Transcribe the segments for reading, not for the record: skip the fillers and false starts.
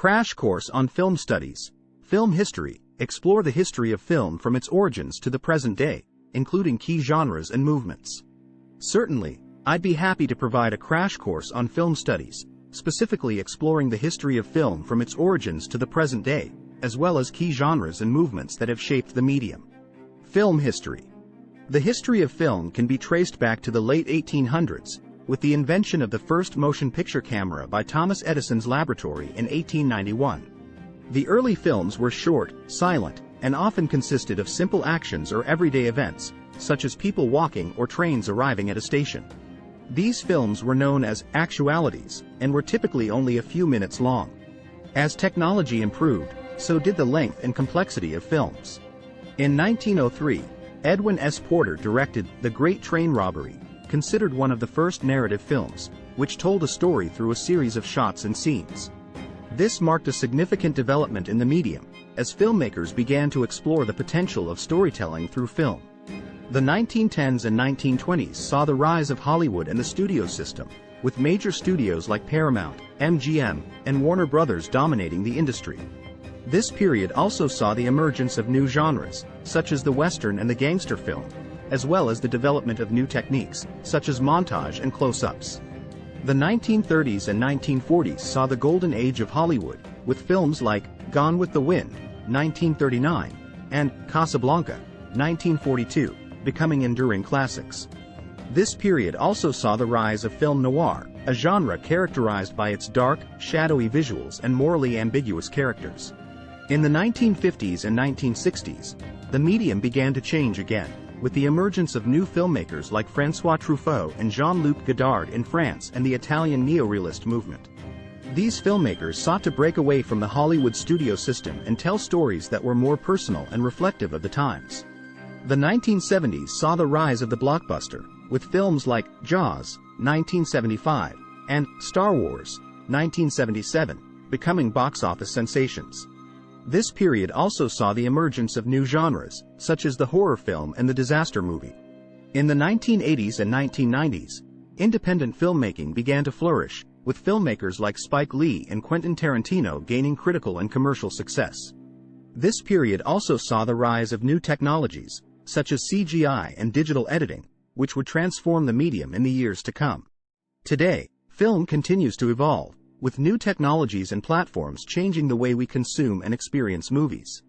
Crash Course on Film Studies. Film History. Explore the history of film from its origins to the present day, including key genres and movements. Certainly, I'd be happy to provide a crash course on film studies, specifically exploring the history of film from its origins to the present day, as well as key genres and movements that have shaped the medium. Film history. The history of film can be traced back to the late 1800s, with the invention of the first motion picture camera by Thomas Edison's laboratory in 1891. The early films were short, silent, and often consisted of simple actions or everyday events, such as people walking or trains arriving at a station. These films were known as actualities, and were typically only a few minutes long. As technology improved, so did the length and complexity of films. In 1903, Edwin S. Porter directed The Great Train Robbery, considered one of the first narrative films, which told a story through a series of shots and scenes. This marked a significant development in the medium, as filmmakers began to explore the potential of storytelling through film. The 1910s and 1920s saw the rise of Hollywood and the studio system, with major studios like Paramount, MGM, and Warner Brothers dominating the industry. This period also saw the emergence of new genres, such as the Western and the gangster film, as well as the development of new techniques, such as montage and close-ups. The 1930s and 1940s saw the golden age of Hollywood, with films like Gone with the Wind, 1939, and Casablanca, 1942, becoming enduring classics. This period also saw the rise of film noir, a genre characterized by its dark, shadowy visuals and morally ambiguous characters. In the 1950s and 1960s, the medium began to change again, with the emergence of new filmmakers like François Truffaut and Jean-Luc Godard in France and the Italian neorealist movement. These filmmakers sought to break away from the Hollywood studio system and tell stories that were more personal and reflective of the times. The 1970s saw the rise of the blockbuster, with films like Jaws, 1975, and Star Wars, 1977, becoming box office sensations. This period also saw the emergence of new genres, such as the horror film and the disaster movie. In the 1980s and 1990s, independent filmmaking began to flourish, with filmmakers like Spike Lee and Quentin Tarantino gaining critical and commercial success. This period also saw the rise of new technologies, such as CGI and digital editing, which would transform the medium in the years to come. Today, film continues to evolve, with new technologies and platforms changing the way we consume and experience movies.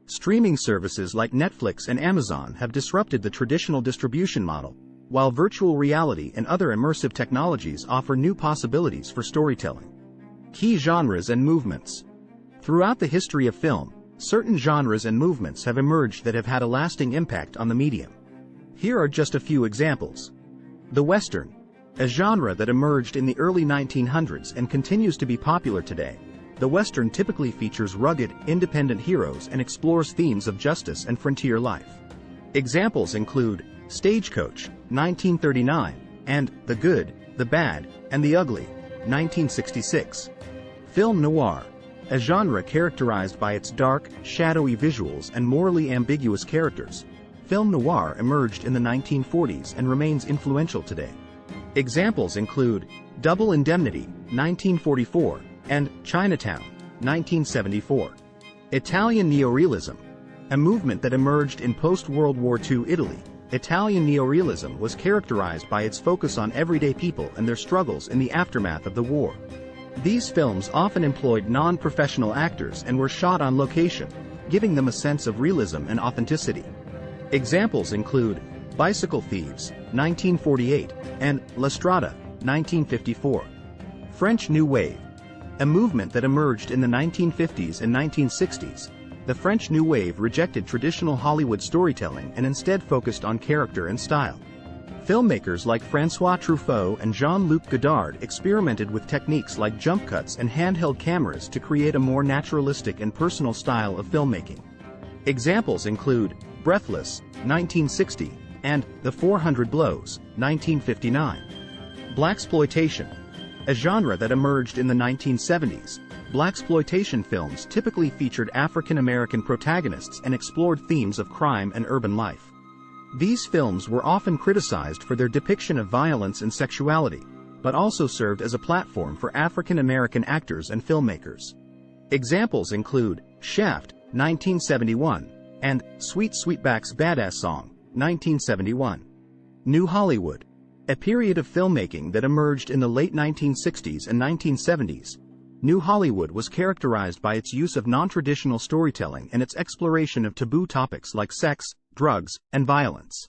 Streaming services like Netflix and Amazon have disrupted the traditional distribution model, while virtual reality and other immersive technologies offer new possibilities for storytelling. Key genres and movements. Throughout the history of film, certain genres and movements have emerged that have had a lasting impact on the medium. Here are just a few examples. The Western, a genre that emerged in the early 1900s and continues to be popular today. The Western typically features rugged, independent heroes and explores themes of justice and frontier life. Examples include Stagecoach, 1939, and The Good, the Bad, and the Ugly, 1966. Film noir, a genre characterized by its dark, shadowy visuals and morally ambiguous characters. Film noir emerged in the 1940s and remains influential today. Examples include Double Indemnity, 1944, and Chinatown, 1974. Italian neorealism, a movement that emerged in post-World War II Italy. Italian neorealism was characterized by its focus on everyday people and their struggles in the aftermath of the war. These films often employed non-professional actors and were shot on location, giving them a sense of realism and authenticity. Examples include Bicycle Thieves, 1948, and La Strada, 1954. French New Wave, a movement that emerged in the 1950s and 1960s. The French New Wave rejected traditional Hollywood storytelling and instead focused on character and style. Filmmakers like François Truffaut and Jean-Luc Godard experimented with techniques like jump cuts and handheld cameras to create a more naturalistic and personal style of filmmaking. Examples include Breathless, 1960, and The 400 Blows, 1959. Blaxploitation, a genre that emerged in the 1970s. Blaxploitation films typically featured African American protagonists and explored themes of crime and urban life. These films were often criticized for their depiction of violence and sexuality, but also served as a platform for African American actors and filmmakers. Examples include Shaft, 1971, and Sweet Sweetback's Badass Song, 1971. New Hollywood, a period of filmmaking that emerged in the late 1960s and 1970s. New Hollywood was characterized by its use of non-traditional storytelling and its exploration of taboo topics like sex, drugs, and violence.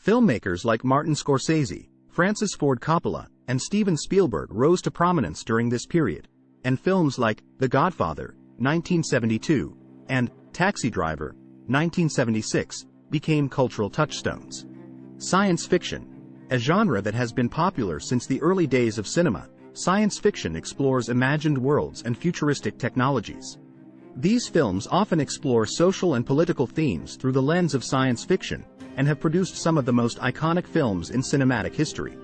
Filmmakers like Martin Scorsese, Francis Ford Coppola, and Steven Spielberg rose to prominence during this period, and films like The Godfather, 1972, and Taxi Driver, 1976, became cultural touchstones. Science fiction, a genre that has been popular since the early days of cinema. Science fiction explores imagined worlds and futuristic technologies. These films often explore social and political themes through the lens of science fiction, and have produced some of the most iconic films in cinematic history.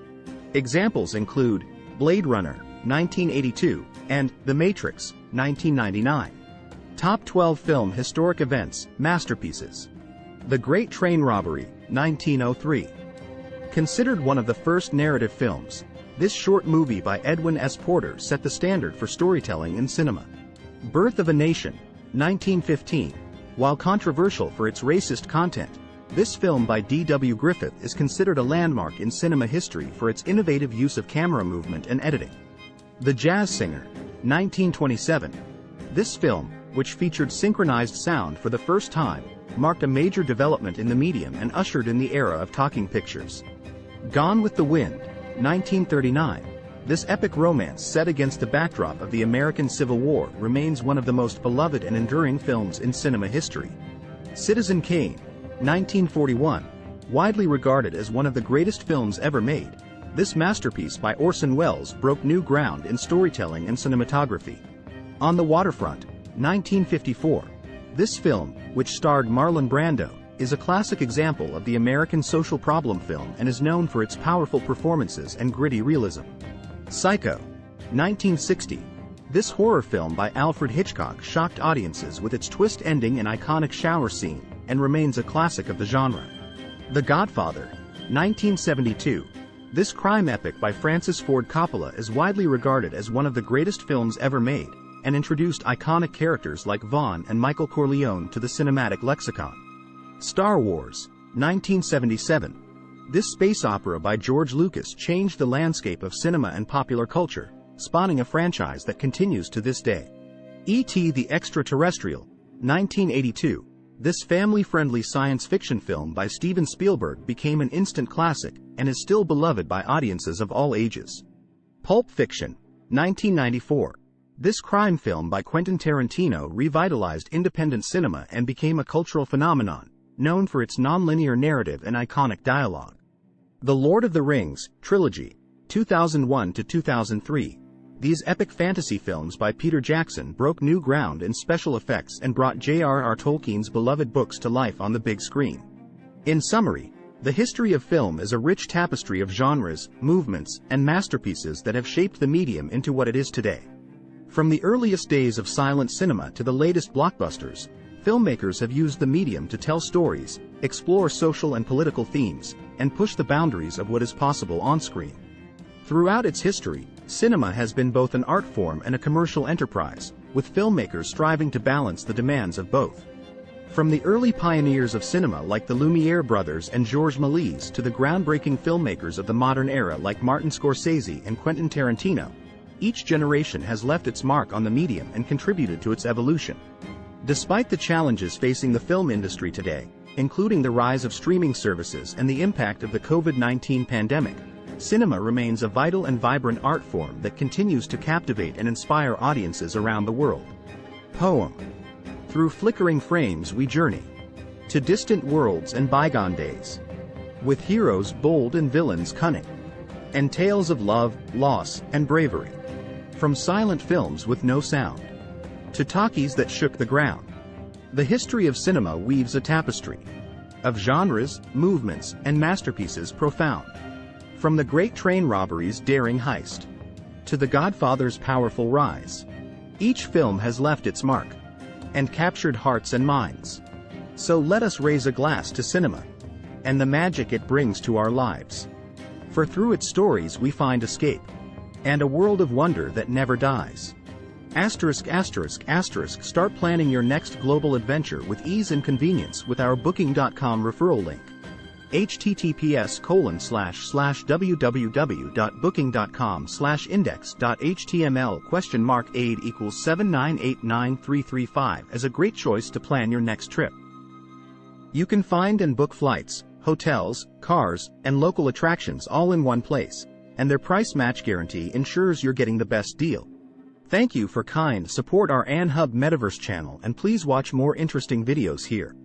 Examples include Blade Runner, 1982, and The Matrix, 1999. Top 12 Film Historic Events, Masterpieces. The Great Train Robbery, 1903. Considered one of the first narrative films, this short movie by Edwin S. Porter set the standard for storytelling in cinema. Birth of a Nation, 1915. While controversial for its racist content, this film by D.W. Griffith is considered a landmark in cinema history for its innovative use of camera movement and editing. The Jazz Singer, 1927. This film, which featured synchronized sound for the first time, marked a major development in the medium and ushered in the era of talking pictures. Gone with the Wind, 1939. This epic romance set against the backdrop of the American Civil War remains one of the most beloved and enduring films in cinema history. Citizen Kane, 1941. Widely regarded as one of the greatest films ever made, this masterpiece by Orson Welles broke new ground in storytelling and cinematography. On the Waterfront, 1954. This film, which starred Marlon Brando, is a classic example of the American social problem film and is known for its powerful performances and gritty realism. Psycho, 1960. This horror film by Alfred Hitchcock shocked audiences with its twist ending and iconic shower scene, and remains a classic of the genre. The Godfather, 1972. This crime epic by Francis Ford Coppola is widely regarded as one of the greatest films ever made, and introduced iconic characters like Vaughn and Michael Corleone to the cinematic lexicon. Star Wars, 1977. This space opera by George Lucas changed the landscape of cinema and popular culture, spawning a franchise that continues to this day. E.T. the Extraterrestrial, 1982. This family-friendly science fiction film by Steven Spielberg became an instant classic and is still beloved by audiences of all ages. Pulp Fiction, 1994. This crime film by Quentin Tarantino revitalized independent cinema and became a cultural phenomenon, known for its non-linear narrative and iconic dialogue. The Lord of the Rings trilogy, 2001 to 2003. These epic fantasy films by Peter Jackson broke new ground in special effects and brought J.R.R. Tolkien's beloved books to life on the big screen. In summary, the history of film is a rich tapestry of genres, movements, and masterpieces that have shaped the medium into what it is today. From the earliest days of silent cinema to the latest blockbusters, filmmakers have used the medium to tell stories, explore social and political themes, and push the boundaries of what is possible on screen. Throughout its history, cinema has been both an art form and a commercial enterprise, with filmmakers striving to balance the demands of both. From the early pioneers of cinema like the Lumiere brothers and Georges Méliès to the groundbreaking filmmakers of the modern era like Martin Scorsese and Quentin Tarantino, each generation has left its mark on the medium and contributed to its evolution. Despite the challenges facing the film industry today, including the rise of streaming services and the impact of the COVID-19 pandemic, cinema remains a vital and vibrant art form that continues to captivate and inspire audiences around the world. Poem. Through flickering frames we journey to distant worlds and bygone days, with heroes bold and villains cunning, and tales of love, loss, and bravery. From silent films with no sound to talkies that shook the ground, the history of cinema weaves a tapestry of genres, movements, and masterpieces profound. From the Great Train Robbery's daring heist to The Godfather's powerful rise, each film has left its mark and captured hearts and minds. So let us raise a glass to cinema and the magic it brings to our lives. For through its stories we find escape and a world of wonder that never dies. Start planning your next global adventure with ease and convenience with our Booking.com referral link. https://www.booking.com/index.html $aid equals 7989335 as a great choice to plan your next trip. You can find and book flights, hotels, cars, and local attractions all in one place, and their price match guarantee ensures you're getting the best deal. Thank you for kind support our AnHub Metaverse channel, and please watch more interesting videos here.